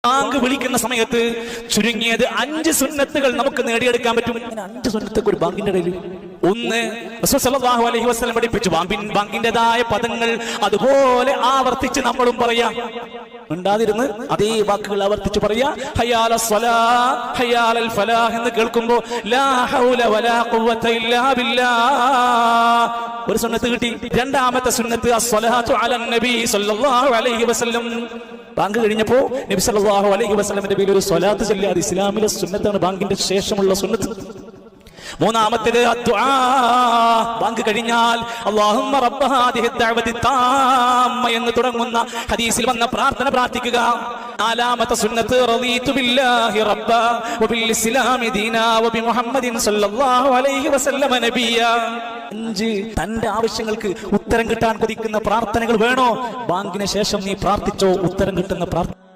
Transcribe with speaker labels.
Speaker 1: Bank വിളിക്കുന്ന സമയത്ത് ചുരുങ്ങിയത് 5 സുന്നത്തുകൾ നമുക്ക് നേടിയെടുക്കാൻ പറ്റും. 5 സുന്നത്തുകൾ ഒരു ബാങ്കിന്റെ ഇടയിൽ. ഒന്ന്, റസൂൽ സല്ലല്ലാഹു അലൈഹി വസല്ലം പഠിപ്പിച്ചു ബാങ്കിന്റേതായ പദങ്ങൾ അതുപോലെ ആവർത്തിച്ച് നമ്മളും പറയാം. മിണ്ടാതിരുന്ന് അതേ വാക്കുകൾ ആവർത്തിച്ച് പറയാ. ഹയ്യാല സ്വലാഹ് ഹയ്യാലൽ ഫലാഹ് എന്ന് കേൾക്കുമ്പോ ലാ ഹൗല വലാ ഖുവത ഇല്ലാ ബില്ലാഹ് ഒരു സുന്നത്ത് കിട്ടി. രണ്ടാമത്തെ സുന്നത്ത് അസ്സലാത്തു അലൻ നബി സല്ലല്ലാഹു അലൈഹി വസല്ലം. ബാങ്ക് കഴിഞ്ഞപ്പോ നബി സല്ലല്ലാഹു അലൈഹി വസല്ലമിന്റെ പേരിൽ ഒരു സ്വലാത്ത് ചൊല്ലുക. അത് ഇസ്ലാമിലെ സുന്നത്താണ്, ബാങ്കിന്റെ ശേഷമുള്ള സുന്നത്ത്. മൂന്നാമത്തേത് അദ്ദുആ. ബാങ്ക് കഴിഞ്ഞാൽ അല്ലാഹുമ്മ റബ്ബ ഹാദിഹി ദഅവതി താമ്മ എന്ന് തുടങ്ങുന്ന ഹദീസിൽ വന്ന പ്രാർത്ഥന പ്രാർത്ഥിക്കുക. നാലാമത്തെ സുന്നത്ത് റളീതു ബില്ലാഹി റബ്ബ വബിൽ ഇസ്ലാമി ദീനാ വബി മുഹമ്മദിൻ സല്ലല്ലാഹു അലൈഹി വസല്ലമ നബിയ. 5 തന്റെ ആവശ്യങ്ങൾക്ക് ഉത്തരം കിട്ടാൻ കൊതിക്കുന്ന പ്രാർത്ഥനകൾ വേണോ? ബാങ്കിന് ശേഷം നീ പ്രാർത്ഥിച്ചോ ഉത്തരം കിട്ടുന്ന പ്രാർത്ഥന.